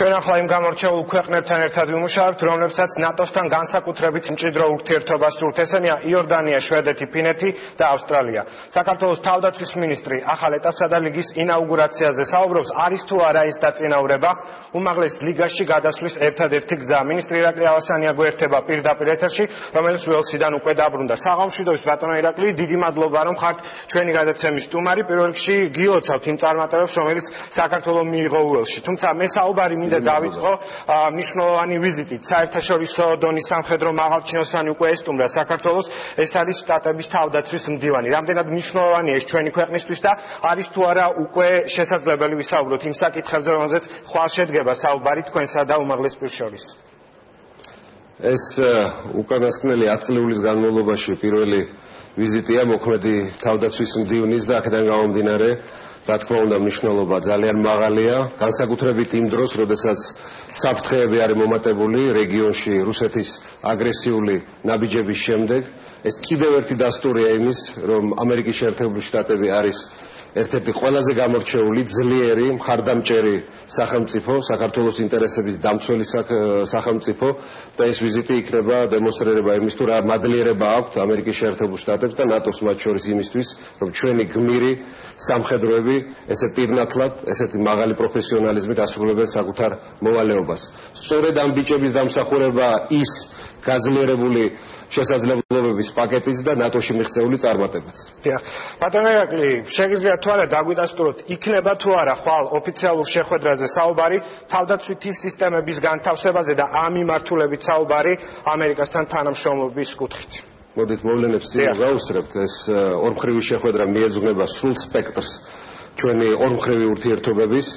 ჩვენ ახლა იმ გამორჩეულ ქვეყნებთან ერთად ვიმუშავებთ, რომლებსაც ნატოსთან განსაკუთრებით მჭიდრო ურთიერთობა სურთ. ესენია იორდანია, შვედეთი, ფინეთი და ავსტრალია. საქართველოს თავდაცვის მინისტრი ახალ ეტაპსა და ლიგის ინაუგურაციაზე საუბრობს, არის თუ არა ის დაწინაურება უმაღლეს ლიგაში გადასვლის ერთადერთი გზა. მინისტრი ირაკლი ალასანია გვერდება პირდაპირ ეთერში, რომელიც ველსიდან უკვე დაბრუნდა. საღამშვიდობის ბატონო ირაკლი, დიდი მადლობა რომ ხართ ჩვენი გადაცემის სტუმარი. პირველ რიგში გილოცავთ იმ წარმატებებს, რომელიც საქართველოს მიიღო უელსში. თუმცა მე საუბარი მინდა დავიწყო მნიშვნელოვანი ვიზიტით. საერთაშორისო დონის სამხედრო მაღალჩინოსანი უკვე ესტუმრა საქართველოს, ეს არის შტატების თავდაცვის მდივანი. რამდენად მნიშვნელოვანია ეს ჩვენი ქვეყნისთვის და არის თუ არა უკვე შესაძლებელი ვისაუბროთ იმ საკითხებზე, რომელზეც ხვალ შედგება საუბარი თქვენსა და უმაღლეს პირს შორის. ეს უკანასკნელი 10 წლების განმავლობაში პირველი ვიზიტია მოქმედი თავდაცვის მდივნის და აქედან გამომდინარე, რა თქმა უნდა, მნიშვნელობა ძალიან მაღალია, განსაკუთრებით იმ დროს, როდესაც საფრთხეები არის მომატებული რეგიონში რუსეთის აგრესიული ნაბიჯების შემდეგ. ეს კიდევ ერთი დასტურია იმის, რომ ამერიკის შეერთებული შტატები არის ერთ-ერთი ყველაზე გამორჩეული, ძლიერი, მხარდამჭერი სახელმწიფო, საქართველოს ინტერესების დამცველი სახელმწიფო და ეს ვიზიტი იქნება დემონსტრირება იმის, თუ რა მადლიერება აქვთ ამერიკის შეერთებულ შტატებს და ნატოს მათ შორის იმისთვის, რომ ჩვენი გმირი სამხედროები ესე პირნათლად, ესეთი მაღალი პროფესიონალიზმით ასრულებენ საკუთარ მოვალეობას. სწორედ ამ ბიჭების დამსახურება ის გაძლიერებული შესაძლებლობების პაკეტიც და ნატოში მიღწეული წარმატებაც. ბატონო ირაკლი, შეგიძლიათ თუ არა დაგვიდასტუროთ, იქნება თუ არა ხვალ ოფიციალურ შეხვედრაზე საუბარი თავდაცვითი სისტემების განთავსებაზე და ამ მიმართულებით საუბარი ამერიკასთან თანამშრომლობის კუთხით. მოდით მოვლენებს წინ გავუსწრებთ. ეს ორმხრივი შეხვედრა მიეძღვნება სრულ სპექტრს ჩვენი ორმხრივი ურთიერთობების,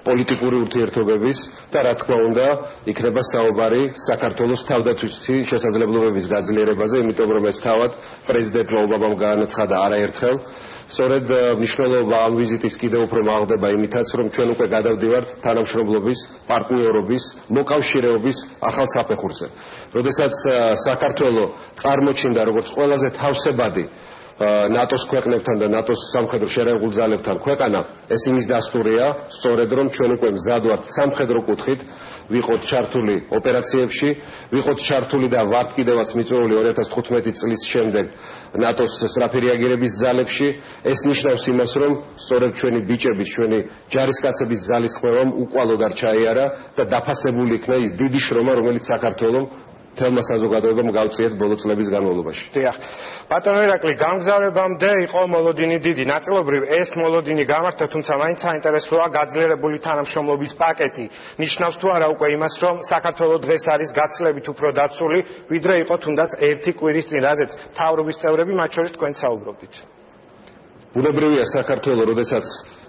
პოლიტიკური ურთიერთობების და რა თქმა უნდა იქნება საუბარი საქართველოს თავდაცვითი შესაძლებლობების გაძლიერებაზე, იმიტომ რომ ეს თავად პრეზიდენტმა ობამამ გაანაცხადა არაერთხელ. სწორედ მნიშვნელობა ამ ვიზიტის კიდევ უფრო მაღლდება იმითაც, რომ ჩვენ უკვე გადავდივართ თანამშრომლობის, პარტნიორობის, მოკავშირეობის ახალ საფეხურზე. როდესაც საქართველო წარმოჩინდა როგორც ყველაზე თავსებადი ნატოს ქვეყნებთან და ნატოს სამხედრო შერეულ ძალებთან ქვეყანა, ეს იმის დასტურია, სწორედ რომ ჩვენ უკვე მზად ვართ სამხედრო კუთხით, ვიყოთ ჩართული ოპერაციებში, ვიყოთ ჩართული და ვართ კიდევაც მიწვეული 2015 წლის შემდეგ ნატოს სწრაფი რეაგირების ძალებში. ეს ნიშნავს იმას, რომ სწორედ ჩვენი ბიჭების, ჩვენი ჯარისკაცების ძალისხმევამ უკვალოდ არ ჩაიარა და დაფასებული იქნა ის დიდი შრომა, რომელიც საქართველოს თელმა საზოგადოებამ გავწიეთ ბოლო წლების განმავლობაში. ბატონო ირაკლი, გამგზავრებამდე იყო მოლოდინი დიდი. ნაწილობრივ ეს მოლოდინი გამართა, თუმცა მაინც საინტერესოა გაძლიერებული თანამშრომლობის პაკეტი. ნიშნავს თუ არა უკვე იმას, რომ საქართველოს დღეს არის გაცილებით უფრო დაცული, ვიდრე იყო თუნდაც ერთი კვირის წინ, რაზეც მთავრობის წევრები, მათ შორის თქვენ საუბრობდით. ბუნებრივია საქართველოს, როდესაც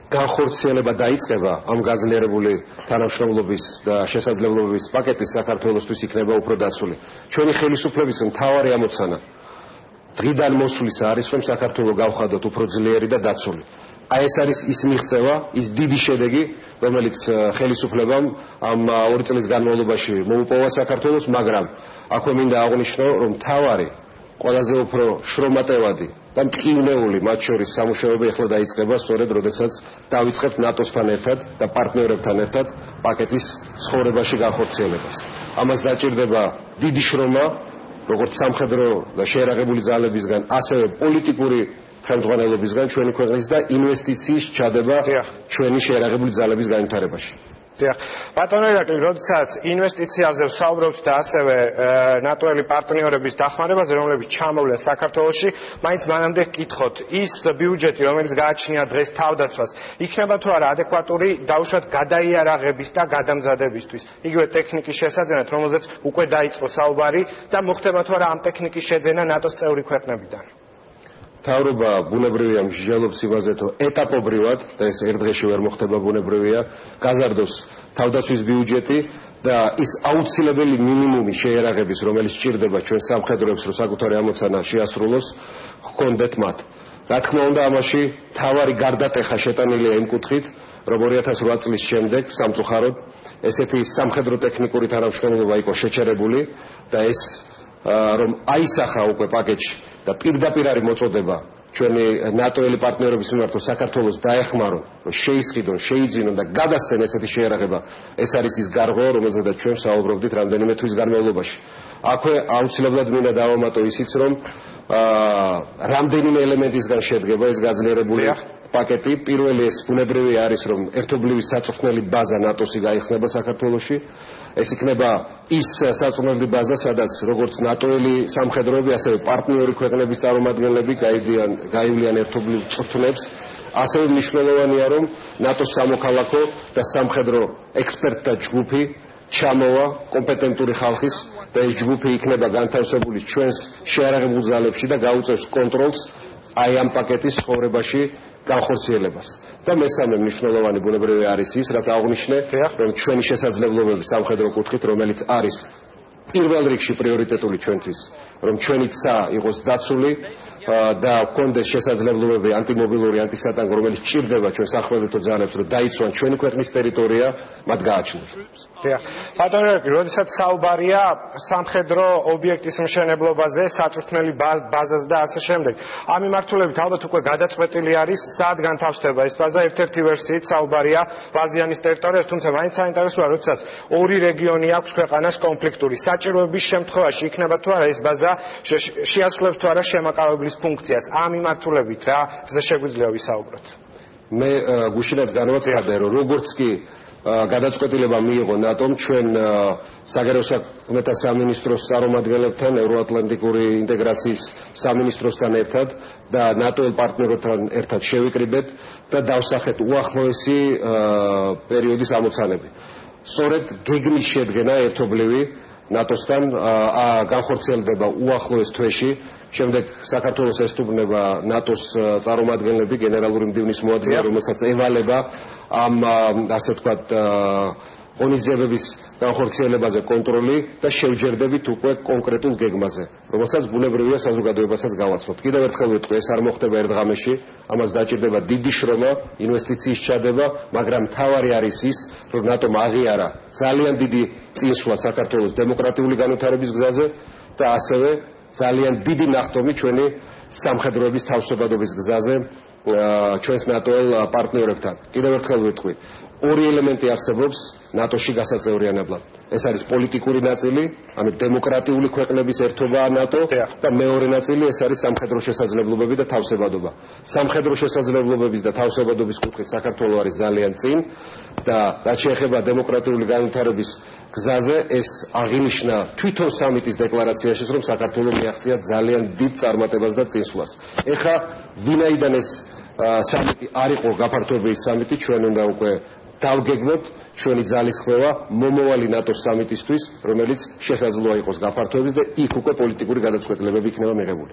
განხორციელება დაიწყება ამ გაძლიერებული თანამშრომლობის და შესაძლებლობების პაკეტის საქართველოსთვის იქნება უფრო დაცული. ჩვენი ხელისუფლების მთავარი ამოცანა დღიდან მოსვლის არის, რომ საქართველო გავხადოთ უფრო ძლიერი და დაცული. აი ეს არის ის მიღწევა, ის დიდი შედეგი, რომელიც ხელისუფლებამ ამ 2 წლის განმავლობაში მოუპოვა საქართველოს, მაგრამ აქვე მინდა აღვნიშნო, რომ მთავარი ყველაზე უფრო შრომატევადი და მტკივნეული მათ შორის სამუშაოები ახლა დაიწყება, სწორედ როდესაც დავიწყებთ ნატოსთან ერთად და პარტნიორებთან ერთად პაკეტის ცხოვრებაში განხორციელებას. ამას დაჭირდება დიდი შრომა, როგორც სამხედრო და შეერაღებული ძალებისგან, ასევე პოლიტიკური ხელმძღვანელობისგან ჩვენი ქვეყნის და ინვესტიციის ჩადება ჩვენი შეერაღებული ძალების განვითარებაში. ბატონო ირაკლი, როდესაც ინვესტიციაზე ვსაუბრობთ და ასევე ნატოელი პარტნიორების დახმარებაზე, რომლებიც ჩამოვლენ საქართველოში, მაინც მანამდე გკითხოთ, ის ბიუჯეტი, რომელიც გააჩნია დღეს თავდაცვას, იქნება თუ არა ადეკვატური დაუშვათ გადაიარაღების და გადამზადებისთვის, იგივე ტექნიკის შესაძენად, რომელზეც უკვე დაიწყო საუბარი და მოხდება თუ არა ამ ტექნიკის შეძენა ნატოს წევრი ქვეყნებიდან. მთავრობა ბუნებრივია მსჯელობს იმაზე, რომ ეტაპობრივად და ეს ერთ დღეში ვერ მოხდება ბუნებრივია, გაზარდოს თავდაცვის ბიუჯეტი და ის აუცილებელი მინიმუმი შეერაღების, რომელიც სჭირდება ჩვენ სამხედროებს, რომ საკუთარი ამოცანა შეასრულოს, ჰქონდეთ მათ. რა თქმა უნდა, ამაში თავარი გარდატეხა შეტანილია იმ კუთხით, რომ 2008 წლის შემდეგ სამწუხაროდ ესეთი სამხედრო ტექნიკური თანამშრომლობა იყო შეჩერებული და ეს რომ აისახა უკვე პაკეტში და პირდაპირ არის მოწოდება ჩვენი ნატოელი პარტნიორების მიმართ საქართველოს დაეხმარონ, რომ შეისყიდონ, შეიძინონ და გადასცენ ესეთი შეერაღება. ეს არის ის გარღვევა, რომელზედაც ჩვენ საუბრობდით რამდენიმე თვის განმავლობაში. აქვე აუცილებლად მინდა დავამატო ისიც, რომ რამდენიმე ელემენტისგან შედგება ეს გაძლიერებული პაკეტი. პირველი ეს ბუნებრივი არის, რომ ერთობლივი საწვრთნელი ბაზა ნატოსი გაიხსნება საქართველოში. ეს იქნება ის საწვრთნელი ბაზა, სადაც როგორც ნატოელი სამხედროები, ასევე პარტნიორი ქვეყნების წარმომადგენლები გაივლიან ერთობლივ წვრთნებს. ასევე მნიშვნელოვანია, რომ ნატოს სამოქალაქო და სამხედრო ექსპერტთა ჯგუფი ჩამოვა კომპეტენტური ხალხის და ეს ჯგუფი იქნება განთავსებული ჩვენს შეარაღებულ ძალებში და გაუწევს კონტროლს აი ამ პაკეტის ცხოვრებაში განხორციელებას. და მესამე მნიშვნელოვანი ბუნებრივი არის ის, რაც აღნიშნე, რომ ჩვენი შესაძლებლობები სამხედრო კუთხით, რომელიც არის პირველ რიგში პრიორიტეტული ჩვენთვის, რომ ჩვენი ცა იყოს დაცული და გქონდეს შესაძლებლობები ანტიმობილური, ანტისატანკო, რომელიც ჭირდება ჩვენ სახმელეთო ძალებს, რომ დაიცვან ჩვენი ქვეყნის ტერიტორია, მათ გააჩნდეს. ბატონო, როდესაც საუბარია სამხედრო ობიექტის მშენებლობაზე, საწვრთნელი ბაზაზე და ასე შემდეგ, ამ მიმართულებით ალბათ უკვე გადაწყვეტილი არის, სად განთავსდება ეს ბაზა. ერთ-ერთი ვერსიით საუბარია ბაზიანის ტერიტორიაზე, თუმცა მაინც საინტერესოა, როდესაც ორი რეგიონი აქვს ქვეყანას კონფლიქტური. საჭიროების შემთხვევაში იქნება თუ არა ეს ბაზა შეასრულებს თუ არა შემაკავებლის ფუნქციას. ამ მიმართულებით რა შეგვიძლია ვისაუბროთ? მე გუშინაც განვაცხადე, რომ როგორც კი გადაწყვეტილება მიიღო ნატომ ჩვენ საგარეო საქმეთა სამინისტროს წარმომადგენლებთან, ევროატლანტიკური ინტეგრაციის სამინისტროსთან ერთად და ნატოელ პარტნიორებთან ერთად შევიკრიბეთ და დავსახეთ უახლოესი პერიოდის ამოცანები. სწორედ გეგმის შედგენა ერთობლივი ნატოსთან განხორციელდება უახლოეს თვეში. შემდეგ საქართველოს ესტუმრება ნატოს წარმომადგენლები, გენერალური მდივნის მოადგილე, რომელსაც ევალება ამ ასე ვთქვათ ღონისძიებების განხორციელებაზე კონტროლი და შევჯერდებით უკვე კონკრეტულ გეგმაზე, რომელსაც ბუნებრივია საზოგადოებასაც გავაცნობთ. კიდევ ერთხელ ვიტყვი, ეს არ მოხდება ერთ ღამეში, ამას დაჭირდება დიდი შრომა, ინვესტიციის ჩადება, მაგრამ მთავარი არის ის, რომ ნატომ აღიარა ძალიან დიდი წინსვლა საქართველოს დემოკრატიული განვითარების გზაზე და ასევე ძალიან დიდი ნახტომი ჩვენი სამხედროების თავსებადობის გზაზე ჩვენს ნატოელ პარტნიორებთან. კიდევ ერთხელ ვიტყვი, ორი ელემენტი არსებობს ნატოში გასაწევრიანებლად. ეს არის პოლიტიკური ნაწილი, ანუ დემოკრატიული ქვეყნების ერთობაა ნატო და მეორე ნაწილი ეს არის სამხედრო შესაძლებლობები და თავსებადობა. სამხედრო შესაძლებლობების და თავსებადობის კუთხით საქართველოს არის ძალიან წინ და რაც შეეხება დემოკრატიული განვითარების გზაზე, ეს აღინიშნა თვითონ სამიტის დეკლარაციაში, რომ საქართველოს მიაღწია ძალიან დიდ წარმატებას და წინსვლას. ეხლა ვინაიდან ეს სამიტი არ იყო გაფართოების სამიტი, ჩვენ უნდა უკვე დავგეგმოთ ჩვენი ძალისხმევა მომავალი ნატოს სამიტისთვის, რომელიც შესაძლოა იყოს გაფართოების და იქ უკვე პოლიტიკური გადაწყვეტილებები იქნება მიღებული.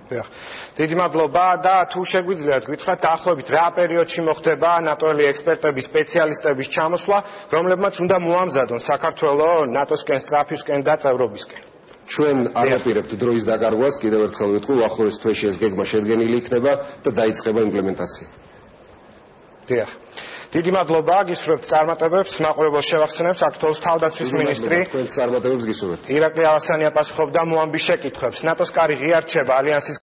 დიდი მადლობა და თუ შეგვიძლიათ გითხრათ დაახლოებით რა პერიოდში მოხდება ნატოელი ექსპერტების, სპეციალისტების ჩამოსვლა, რომლებმაც უნდა მოამზადონ საქართველოს ნატოსკენ სწრაფისკენ და წევრობისკენ. ჩვენ არ ვაპირებთ დროის დაკარგვას, კიდევ ერთხელ ვიტყვი, უახლოეს თვეში ეს გეგმა შედგენილი იქნება და დაიწყება იმპლემენტაცია. დიდი მადლობა, გისურვებთ წარმატებებს, მაყურებელს შევახსენებ საქართველოს თავდაცვის მინისტრი თქვენს წარმატებებს გისურვებთ. ირაკლი ალასანია პასუხობდა მოამბის შეკითხვებს. ნატოს კარი ღია რჩება ალიანსის